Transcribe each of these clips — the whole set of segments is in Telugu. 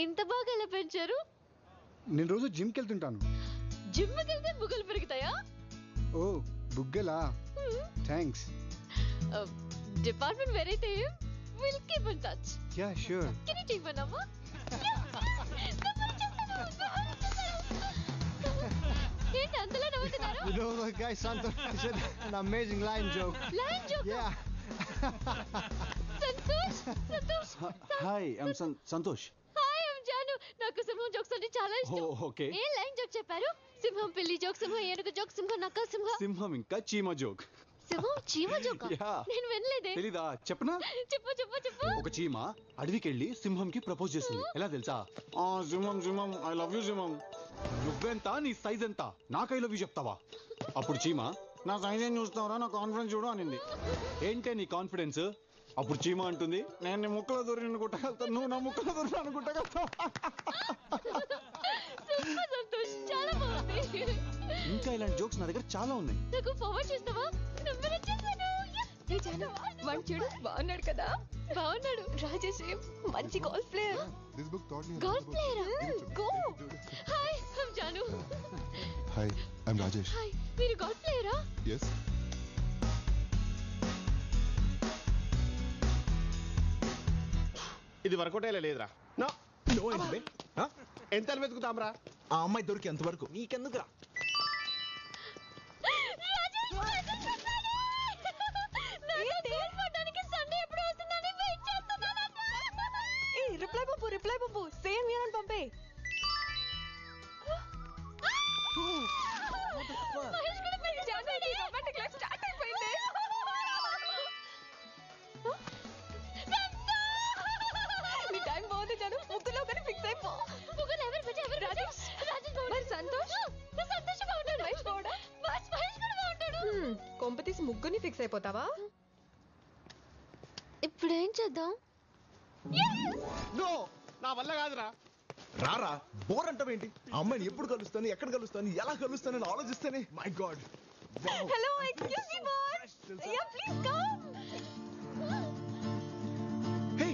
ఇంత బాగా ఎలా పెంచారు? నేను రోజు జిమ్కి వెళ్తుంటాను. జిమ్కి వెళ్తే బుగ్గలు పెరుగుతాయా? ఓ బుగ్గలా, థ్యాంక్స్. డిపార్ట్మెంట్ వేరైతే will keep in touch. Yeah sure. Can you take my number? ఏంటి అంతలా నవ్వుతున్నారు? You know the guy Santosh said an amazing line joke. Line joke? Yeah. Santosh, Santosh. Hi I'm Santosh. Hi I'm Janu. నాకు సింహం జోక్స్ అంటే చాలా ఇష్టం. ఓకే. ఏ లైన్ జోక్ చెప్పారు? సింహం పిల్లి జోక్, సింహం ఏనుగు జోక్, సింహం నక్క సింహం. సింహం ఇంకా చీమ జోక్. సింహం చీమ జోక్? నేను వినలేదే. తెలీదా? చెప్పనా? చెప్పు చెప్పు చెప్పు. ఒక చీమ అడవికెళ్ళి సింహంకి ప్రపోజ్ చేసింది. ఎలా తెలుసా? సింహం సింహం ఐ లవ్ యూ సింహం. నువ్వెంత, నీ సైజ్ ఎంత, నాకు ఐ లవ్ యూ చెప్తావా? అప్పుడు చీమ, నా సైజ్ ఏం చూస్తావరా, నా కాన్ఫిడెన్స్ చూడు అనింది. ఏంటే నీ కాన్ఫిడెన్స్? అప్పుడు చీమ అంటుంది, నేను నీ ముక్కలో దూరి అనుకుంటా, నువ్వు నా ముక్కలో దూరి అనుకుంటా. సంతోష్ చాలా బాగుంది. ఇంకా ఇలాంటి జోక్స్ నా దగ్గర చాలా ఉన్నాయి. నాకు ఫార్వర్డ్ చేస్తావా? నంబర్ ఇచ్చేసాను. ఏ జాను, వాడు చూడు బాగున్నాడు కదా? బాగున్నాడు. రాజేష్ మంచి golf player. Golf player. Go. Hi I'm Janu. Hi I'm Rajesh. Hi, మీరు గోల్ఫ్ ప్లేయరా? yes. ఇది వర్కౌట్ అయ్యే లేదురా. నో ఏంటి ఎంత వెతుకుతాంరా? ఆ అమ్మాయి దొరికి ఎంతవరకు నీకెందుకురా? రిప్లై పంపు సేమ్ ఇయర్ అని పంపే. నీ టైం బాగుంది జాను. ముగ్గులో కానీ ఫిక్స్ అయిపో. ముగ్గురు ఎవరు? రాజేష్ మరి సంతోష్ బాగుంటాడు. మహేష్ బాగుండా? మహేష్ కూడా బాగుంటాడు. కొంపతీసి ముగ్గురిని ఫిక్స్ అయిపోతావా? ఇప్పుడు ఏం చేద్దాం? నో, నా వల్ల కాదురా. రారా బోర్ అంటావేంటి? ఆ అమ్మాయిని ఎప్పుడు కలుస్తాను, ఎక్కడ కలుస్తాను, ఎలా కలుస్తానని ఆలోచిస్తేనే my god. Hello excuse me boss. Yeah please come. Hey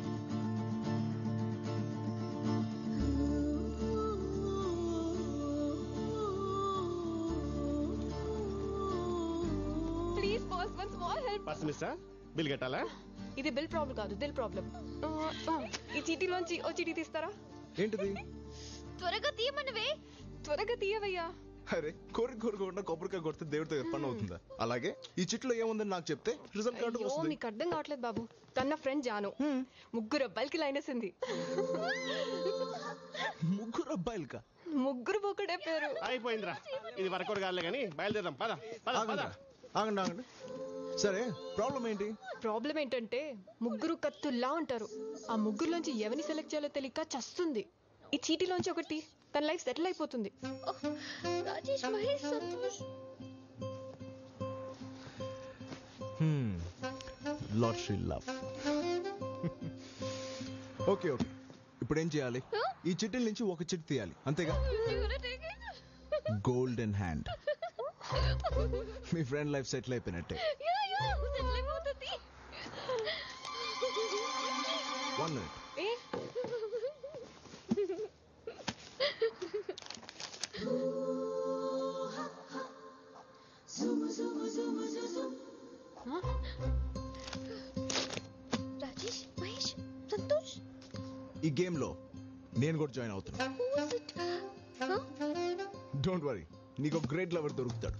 please boss one small help. First mister bill కట్టాలా? ఇది బిల్ ప్రాబ్లం కాదు, దిల్ ప్రాబ్లం. ఈ చీటీలోంచి ఓ చీటీ తీస్తారా? ఏంటిది? త్వరగా తీయమనవే. త్వరగా తీయవయ్యా. అరే కోరుకోకుండా కొబ్బరికాయ కొడితే దేవుడితో పని అవుతుందా? అలాగే ఈ చిట్లో ఏముందని నాకు చెప్తే రిజల్ట్ కార్డు వస్తుంది. మీకు అర్థం కావట్లేదు బాబు. తన ఫ్రెండ్ జాను ముగ్గురు అబ్బాయిలకి లైన్ వేసింది. ముగ్గురు అబ్బాయిలకా? ముగ్గురు ఒకటే పేరు. అయిపోయిందిరా, ఇది వర్కౌట్ కాదులే కానీ బయలుదేరాం. పద పద పద. ఆగండి సరే ప్రాబ్లం ఏంటి? ప్రాబ్లం ఏంటంటే ముగ్గురు కత్తుల్లా ఉంటారు. ఆ ముగ్గురులోంచి ఎవరిని సెలెక్ట్ చేయాలో తెలియక చస్తుంది. ఈ చీటీలోంచి ఒకటి తన లైఫ్ సెటిల్ అయిపోతుంది. Rajesh, Mahesh, Santosh. Lottery love. Okay ఇప్పుడు ఏం చేయాలి? ఈ చిట్టీల నుంచి ఒక చిట్టి తీయాలి, అంతేగా? Golden hand. మీ ఫ్రెండ్ లైఫ్ సెటిల్ అయిపోయినట్టే. One minute. రాజేష్, మహేష్, సంతోష్. ఈ గేమ్ లో నేను కూడా జాయిన్ అవుతున్నా. డోంట్ వరీ, నీకు గ్రేట్ లవర్ దొరుకుతాడు.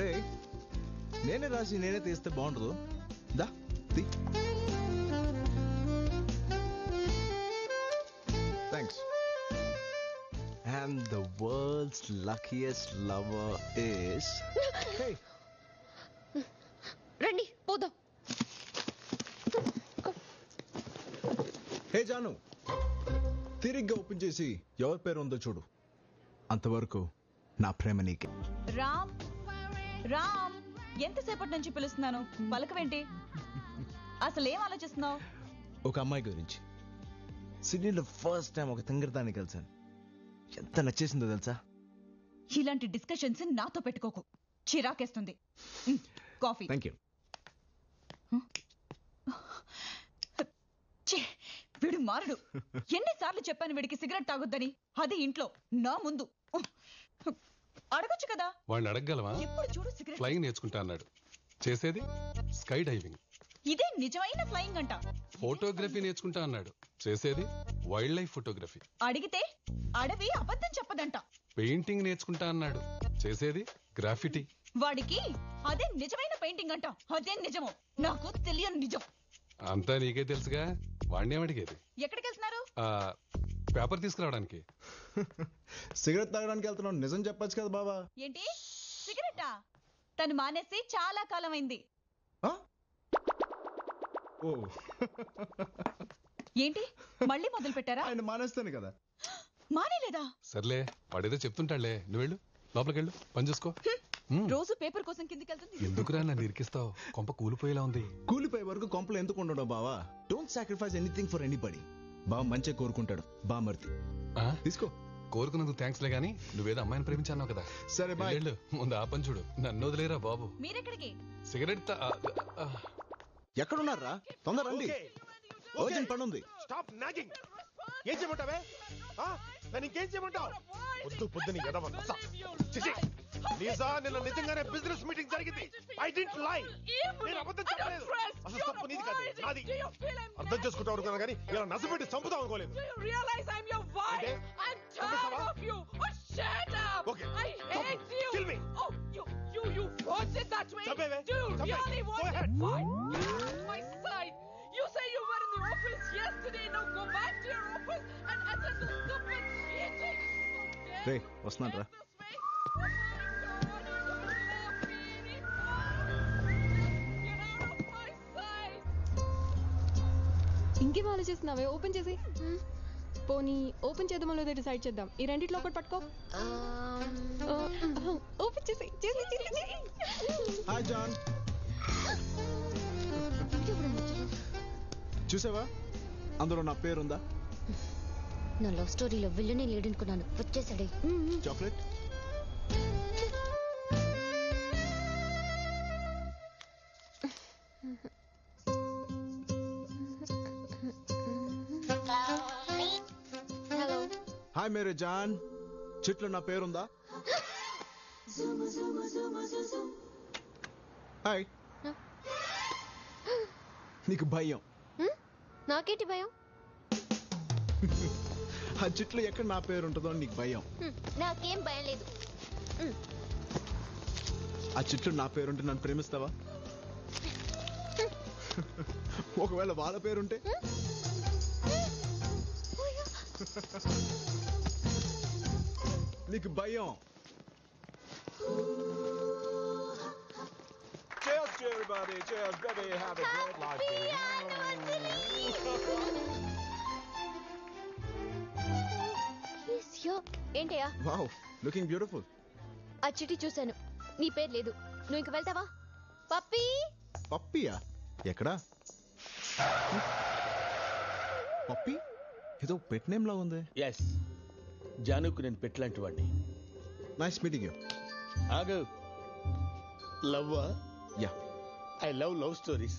రే నేనే రాసి నేనే తీస్తే బాగుండదు. దా తీ. Thanks. And the world's luckiest lover is... Hey! రండి పోదాం. హే జాను, తిరిగ్గా ఓపెన్ చేసి ఎవరి పేరు ఉందో చూడు. అంతవరకు నా ప్రేమ నీకే. రామ్ రామ్, ఎంతసేపటి నుంచి పిలుస్తున్నాను, పలకవేంటి? అసలు ఏం ఆలోచిస్తున్నావు? ఒక అమ్మాయి గురించి. సిడ్నీలో ఫస్ట్ టైం ఒక తింగరదాన్ని కలిసాను. ఎంత నచ్చేసిందో తెలుసా? ఇలాంటి డిస్కషన్స్ నాతో పెట్టుకోకు, చిరాకేస్తుంది. కాఫీ. Thank you. వీడు మారడు. ఎన్నిసార్లు చెప్పాను వీడికి సిగరెట్ తాగొద్దని, అది ఇంట్లో నా ముందు. అడగొచ్చు కదా. వాడిని అడగగలవా? ఎప్పుడు చూడు సిగరెట్. ఫ్లయింగ్ నేర్చుకుంటా అన్నాడు, చేసేది స్కై డైవింగ్. ఇదే నిజమైన ఫ్లయింగ్ అంట. ఫోటోగ్రఫీ నేర్చుకుంటా అన్నాడు, చేసేది వైల్డ్ లైఫ్ ఫోటోగ్రఫీ. అడిగితే అడవి అబద్ధం చెప్పదంట. పెయింటింగ్ నేర్చుకుంటా అన్నాడు, చేసేది గ్రాఫిటీ. వాడికి అదే నిజమైన పెయింటింగ్ అంట. అదే నిజమో నాకు తెలియని నిజం. అంతా నీకే తెలుసుగా, వాడిని అడిగేది. ఎక్కడికి వెళ్తున్నారు? పేపర్ తీసుకురావడానికి. సిగరెట్ తాగడానికి వెళ్తున్నావు, నిజం చెప్పొచ్చు కదా బాబా. ఏంటి సిగరెటా? తను మానేసి చాలా కాలం అయింది. ఆ? ఓ ఏంటి మళ్ళీ మొదలు పెట్టారా? ఆయన మానేస్తాను కదా. మానేలేదా? సర్లే, వాడేదో చెప్తుంటాడులే, నువ్వు వెళ్ళు, లోపలికి వెళ్ళు, పని చూసుకో. రోజు పేపర్ కోసం కిందికి వెళ్తుంది. ఎందుకురా నన్ను ఇరికిస్తావు? కొంప కూలిపోయేలా ఉంది. కూలిపోయే వరకు కొంపలు ఎందుకు ఉండడం బావా? Don't sacrifice anything for anybody. బా మంచిగా కోరుకుంటాడు బా మర్తి. తీసుకో. కోరుకున్నందుకు థ్యాంక్స్ లే గానీ, నువ్వేదో అమ్మాయిని ప్రేమించాను కదా. సరే బాయ్. వెళ్ళు, ముందు ఆ పని చూడు. నన్ను వదిలేరా బాబు. మీరెక్కడికి? సిగరెట్ ఎక్కడున్నారా? తొందర రండి, అర్జెంట్ పని ఉంది. Stop nagging. ఏం చేయమంటావే? నన్ను ఇంకేం చేయమంటావు? పొద్దుని నిజా, నిన్న నిజంగానే బిజినెస్ మీటింగ్ జరిగింది. ఐ డిడ్ంట్ లై. నేను అబద్ధం చెప్పలేదు. అసలు తప్పు నీది కాదు, నాది. అర్థం చేసుకుంటావు అనుకున్నా కానీ ఇలా నసపెట్టి చంపుతావు అనుకోలేదు. You say you were in the office yesterday. Now go back to your office and attend the stupid meeting. రే వస్తున్నాను రా. ఇంకేం ఆలోచిస్తున్నావే? ఓపెన్ చేసి. పోనీ ఓపెన్ చేద్దామో లేదో డిసైడ్ చేద్దాం. ఈ రెండిట్లో ఒకటి పట్టుకో. ఓపెన్ చేసి. హాయ్ జాన్. చూసావా అందులో నా పేరుందా? నా లవ్ స్టోరీలో విల్లనే లేడనుకున్నాను, వచ్చేసాడే. చాక్లెట్. హలో. హాయ్ మేరే జాన్. చెట్లు నా పేరుందా? హాయ్. నీకు భయం? నాకేంటి భయం? ఆ చెట్లు ఎక్కడ నా పేరు ఉంటుందో నీకు భయం. నాకేం భయం లేదు. ఆ చెట్లు నా పేరుంటే నన్ను ప్రేమిస్తావా? ఒకవేళ వాళ్ళ పేరుంటే? నీకు భయం. Cheers to everybody. Cheers, baby. Have a great life, baby. ఏంటయ్యా? Wow, looking beautiful. ఆ చిట్టి చూశాను, నీ పేరు లేదు. నువ్వు ఇంక వెళ్తావా? పప్పీ. పప్పియా? ఎక్కడా? పప్పి ఏదో పెట్ నేమ్ లా ఉంది. ఎస్, జానుకు నేను పెట్టలాంటి వాడిని. Nice meeting you. ఆగు. లవ్వా? Yeah. I love stories.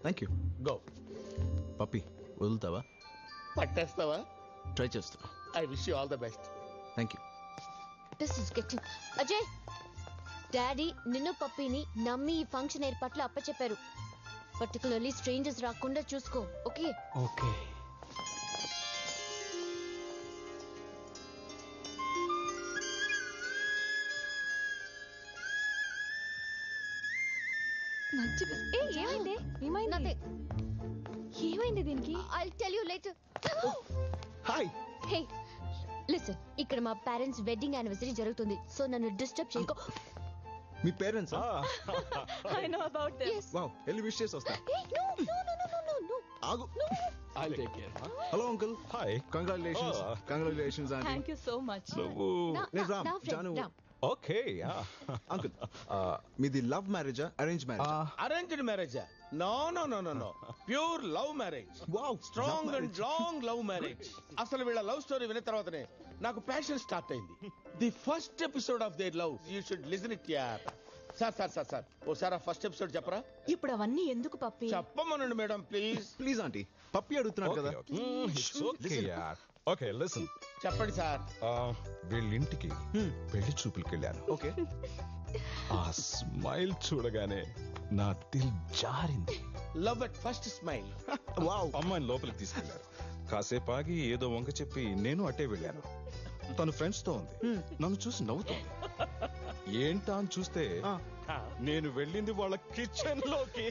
Thank you. Go. Puppy వదులుతావా? పట్టేస్తావా? ట్రై చేస్తా. I wish you all the best. Thank you. This is getting. Ajay, daddy నిన్ను పప్పీని నమ్మి ఈ ఫంక్షన్ ఏర్పాట్లు అప్పచెప్పారు. పర్టికులర్లీ స్ట్రేంజర్స్ రాకుండా చూసుకో. ఓకే? ఓకే. మంచి ఏమైంది? ఏమైంది? ఏమైంది దీనికి? I tell you later. Hi. Hey listen, ఇక్కడ మా పేరెంట్స్ వెడ్డింగ్ యానివర్సరీ జరుగుతుంది, సో నన్ను డిస్టర్బ్ చేయకో. మీ parents? I know about them. Yes. Wow, వెళ్ళి విష్ చేసి వస్తా. Hey, no. ఆగు. I'll take care. Hello uncle. Hi. Congratulations. Congratulations aunty. Thank you so much. నేను రామ్. జాను. ఓకే. అంకుల్, మీది లవ్ మ్యారేజా అరేంజ్ మ్యారేజ్? అరేంజ్డ్ మ్యారేజా? No. Pure love marriage. Wow, strong and long love marriage. అసలు వీళ్ళ లవ్ స్టోరీ విన్న తర్వాతనే నాకు ప్యాషన్ స్టార్ట్ అయింది. The first episode of their love you should listen it యార్. సార్ ఓసారి ఫస్ట్ ఎపిసోడ్ చెప్పరా? ఇప్పుడు అవన్నీ ఎందుకు పప్పి? చెప్పమనండి మేడం ప్లీజ్. ప్లీజ్ ఆంటీ, పప్పి అడుగుతున్నాడు కదా. Okay listen. చెప్పండి సార్. వీళ్ళింటికి పెళ్లి చూపులకి వెళ్ళాను. ఓకే. ఆ స్మైల్ చూడగానే నా దిల్ జారింది. Love at first smile. Wow. అమ్మాయిని లోపలికి తీసుకెళ్లారు. కాసేపు ఆగి ఏదో వంక చెప్పి నేను అట్టే వెళ్ళాను. తను ఫ్రెండ్స్ తో ఉంది. నన్ను చూసి నవ్వుతుంది. ఏంటా అని చూస్తే నేను వెళ్ళింది వాళ్ళ కిచెన్ లోకి.